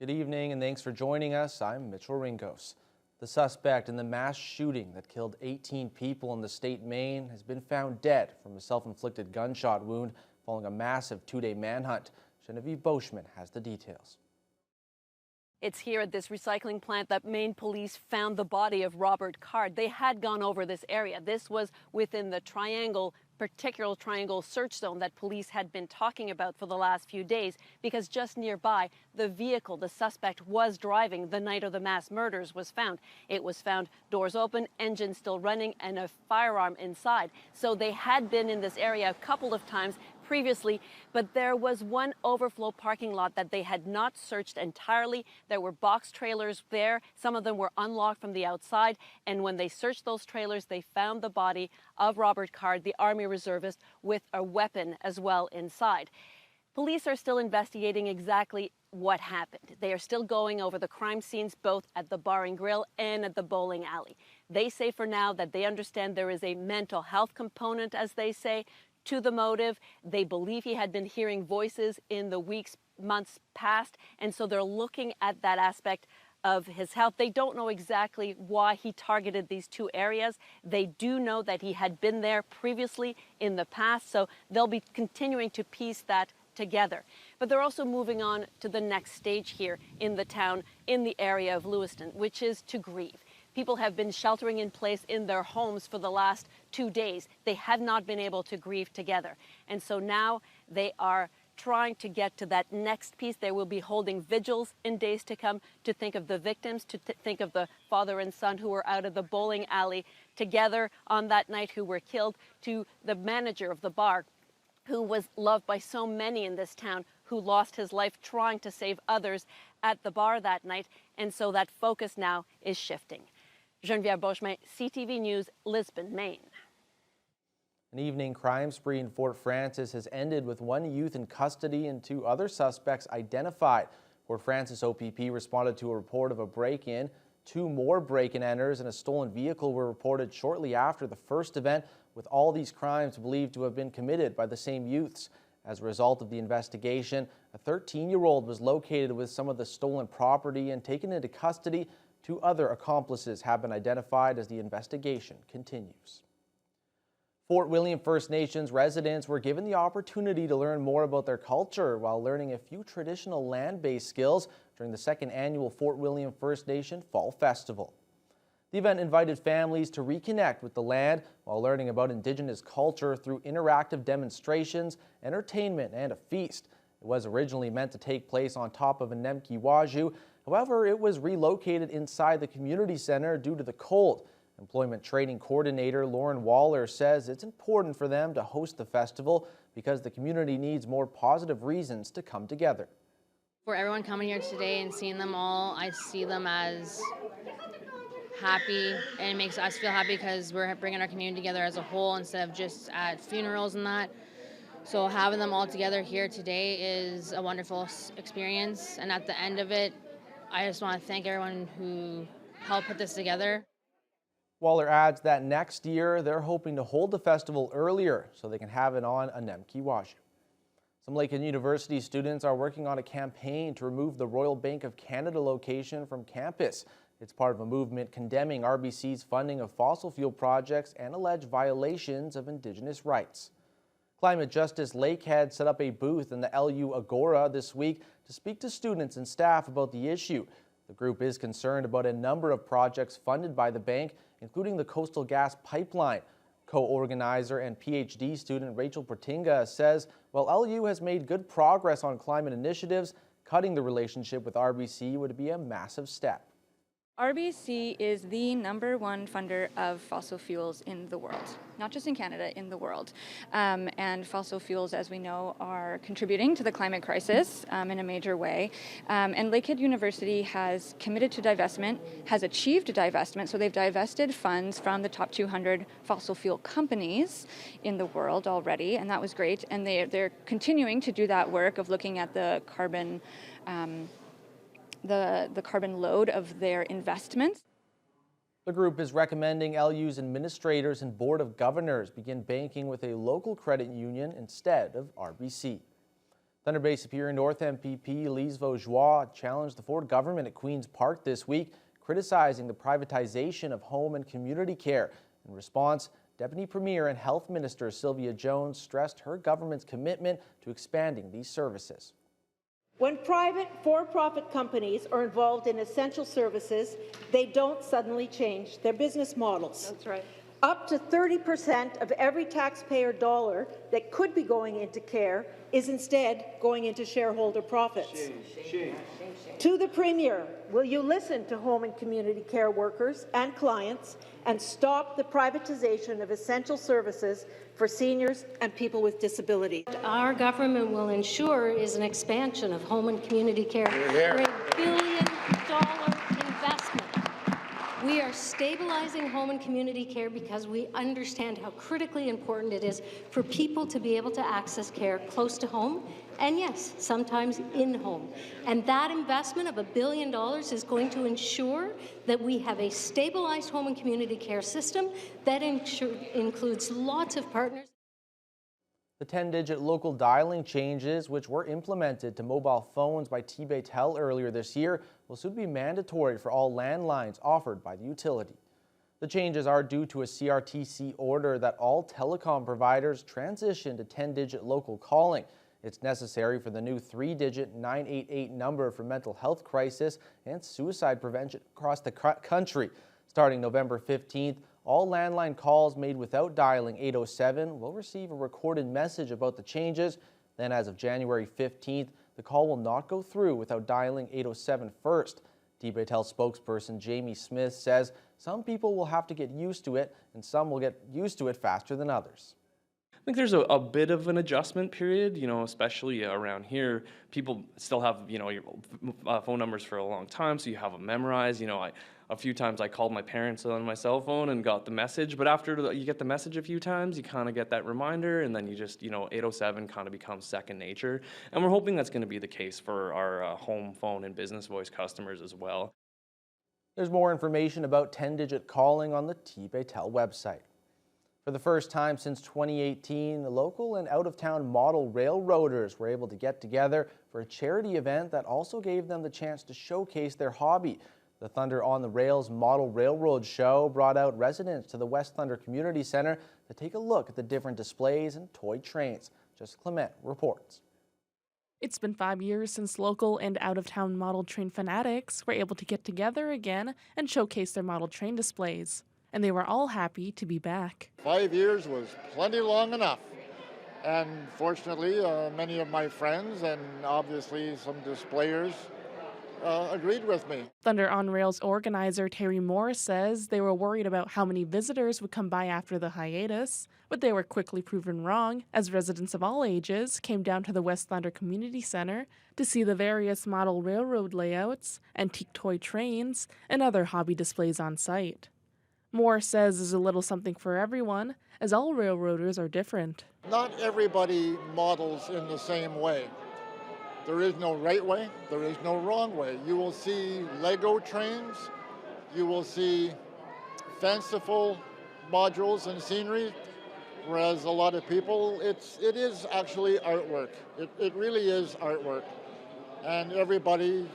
Good evening and thanks for joining us. I'm Mitchell Ringos. The suspect in the mass shooting that killed 18 people in the state Maine has been found dead from a self-inflicted gunshot wound following a massive two-day manhunt. Genevieve Boschman has the details. It's here at this recycling plant that Maine police found the body of Robert Card. They had gone over this area. This was within the particular triangle search zone that police had been talking about for the last few days, because just nearby, the vehicle the suspect was driving the night of the mass murders was found. It was found doors open, engine still running, and a firearm inside. So they had been in this area a couple of times previously, but there was one overflow parking lot that they had not searched entirely. There were box trailers there. Some of them were unlocked from the outside, and when they searched those trailers, they found the body of Robert Card, the Army reservist, with a weapon as well inside. Police are still investigating exactly what happened. They are still going over the crime scenes both at the bar and grill and at the bowling alley. They say for now that they understand there is a mental health component, as they say, to the motive. They believe he had been hearing voices in the weeks, months past, and so they're looking at that aspect of his health. They don't know exactly why he targeted these two areas. They do know that he had been there previously in the past, so they'll be continuing to piece that together. But they're also moving on to the next stage here in the town, in the area of Lewiston, which is to grieve. People have been sheltering in place in their homes for the last 2 days. They have not been able to grieve together. And so now they are trying to get to that next piece. They will be holding vigils in days to come to think of the victims, to think of the father and son who were out of the bowling alley together on that night who were killed, to the manager of the bar who was loved by so many in this town, who lost his life trying to save others at the bar that night. And so that focus now is shifting. Genevieve Boschman, CTV News, Lisbon, Maine. An evening crime spree in Fort Frances has ended with one youth in custody and 2 other suspects identified. Fort Frances OPP responded to a report of a break-in. 2 more break-in-enters and a stolen vehicle were reported shortly after the first event, with all these crimes believed to have been committed by the same youths. As a result of the investigation, a 13-year-old was located with some of the stolen property and taken into custody. 2 other accomplices have been identified as the investigation continues. Fort William First Nations residents were given the opportunity to learn more about their culture while learning a few traditional land-based skills during the 2nd annual Fort William First Nation Fall Festival. The event invited families to reconnect with the land while learning about Indigenous culture through interactive demonstrations, entertainment, and a feast. It was originally meant to take place on top of a Nemkiwaju. However, it was relocated inside the community center due to the cold. Employment Training Coordinator Lauren Waller says it's important for them to host the festival because the community needs more positive reasons to come together. For everyone coming here today and seeing them all, I see them as happy, and it makes us feel happy because we're bringing our community together as a whole instead of just at funerals and that. So having them all together here today is a wonderful experience, and at the end of it, I just want to thank everyone who helped put this together. Waller adds that next year they're hoping to hold the festival earlier so they can have it on a Nemkiwaju. Some Lakehead University students are working on a campaign to remove the Royal Bank of Canada location from campus. It's part of a movement condemning RBC's funding of fossil fuel projects and alleged violations of Indigenous rights. Climate Justice Lakehead set up a booth in the LU Agora this week to speak to students and staff about the issue. The group is concerned about a number of projects funded by the bank, including the Coastal Gas Pipeline. Co-organizer and PhD student Rachel Pertinga says while LU has made good progress on climate initiatives, cutting the relationship with RBC would be a massive step. RBC is the #1 funder of fossil fuels in the world, not just in Canada, in the world. And fossil fuels, as we know, are contributing to the climate crisis in a major way. And Lakehead University has committed to divestment, has achieved divestment, so they've divested funds from the top 200 fossil fuel companies in the world already, and that was great. And they're continuing to do that work of looking at the carbon the carbon load of their investments. The group is recommending LU's administrators and board of governors begin banking with a local credit union instead of RBC. Thunder Bay Superior North MPP Lise Vaugeois challenged the Ford government at Queen's Park this week, criticizing the privatization of home and community care. In response, Deputy Premier and Health Minister Sylvia Jones stressed her government's commitment to expanding these services. When private for-profit companies are involved in essential services, they don't suddenly change their business models. That's right. Up to 30% of every taxpayer dollar that could be going into care is instead going into shareholder profits. Shame. To the Premier, will you listen to home and community care workers and clients and stop the privatization of essential services for seniors and people with disabilities? Our government will ensure is an expansion of home and community care for $1 billion investment. We are stabilizing home and community care because we understand how critically important it is for people to be able to access care close to home and, yes, sometimes in home. And that investment of $1 billion is going to ensure that we have a stabilized home and community care system that includes lots of partners. The 10-digit local dialing changes, which were implemented to mobile phones by T-Baytel earlier this year, will soon be mandatory for all landlines offered by the utility. The changes are due to a CRTC order that all telecom providers transition to 10-digit local calling. It's necessary for the new 3-digit 988 number for mental health crisis and suicide prevention across the country. Starting November 15th, all landline calls made without dialing 807 will receive a recorded message about the changes. Then as of January 15th, the call will not go through without dialing 807 first. T-Baytel spokesperson Jamie Smith says some people will have to get used to it and some will get used to it faster than others. I think there's a bit of an adjustment period, especially around here. People still have, your phone numbers for a long time, so you have them memorized. A few times I called my parents on my cell phone and got the message, but after you get the message a few times, you kind of get that reminder, and then you just, 807 kind of becomes second nature. And we're hoping that's going to be the case for our home phone and business voice customers as well. There's more information about 10-digit calling on the T-Baytel website. For the first time since 2018, the local and out-of-town model railroaders were able to get together for a charity event that also gave them the chance to showcase their hobby. The Thunder on the Rails Model Railroad Show brought out residents to the West Thunder Community Center to take a look at the different displays and toy trains. Jessica Clement reports. It's been 5 years since local and out-of-town model train fanatics were able to get together again and showcase their model train displays. And they were all happy to be back. 5 years was plenty long enough. And fortunately, many of my friends and obviously some displayers agreed with me. Thunder on Rails organizer Terry Moore says they were worried about how many visitors would come by after the hiatus, but they were quickly proven wrong as residents of all ages came down to the West Thunder Community Center to see the various model railroad layouts, antique toy trains, and other hobby displays on site. Moore says there's a little something for everyone, as all railroaders are different. Not everybody models in the same way. There is no right way, there is no wrong way. You will see Lego trains, you will see fanciful modules and scenery, whereas a lot of people, it is actually artwork. It really is artwork. And everybody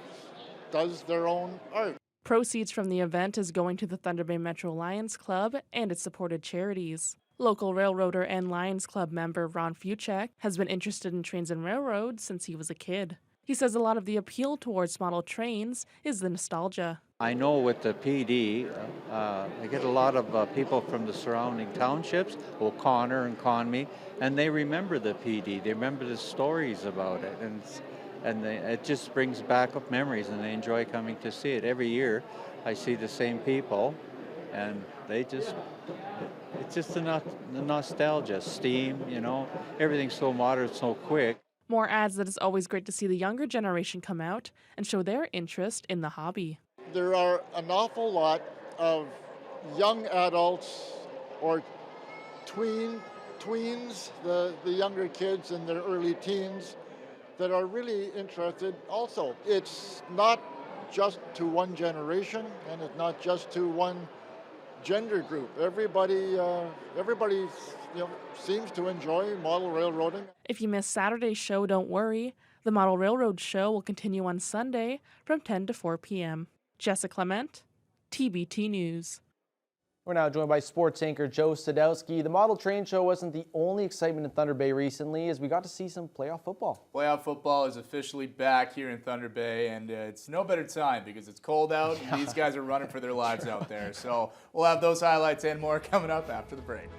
does their own art. Proceeds from the event is going to the Thunder Bay Metro Lions Club and its supported charities. Local railroader and Lions Club member Ron Fuchek has been interested in trains and railroads since he was a kid. He says a lot of the appeal towards model trains is the nostalgia. I know with the PD, I get a lot of people from the surrounding townships, O'Connor and Conmy, and they remember the PD. They remember the stories about it, and it just brings back up memories, and they enjoy coming to see it. Every year, I see the same people, and it's just the nostalgia, steam, everything's so modern, so quick. Moore adds that it's always great to see the younger generation come out and show their interest in the hobby. There are an awful lot of young adults or tweens, the younger kids in their early teens, that are really interested also. It's not just to one generation, and it's not just to one gender group. Everybody seems to enjoy model railroading. If you missed Saturday's show, don't worry. The Model Railroad show will continue on Sunday from 10 to 4 p.m. Jessica Clement, TBT News. We're now joined by sports anchor Joe Sadowski. The model train show wasn't the only excitement in Thunder Bay recently, as we got to see some playoff football. Playoff football is officially back here in Thunder Bay, and it's no better time because it's cold out and these guys are running for their lives out there. So we'll have those highlights and more coming up after the break.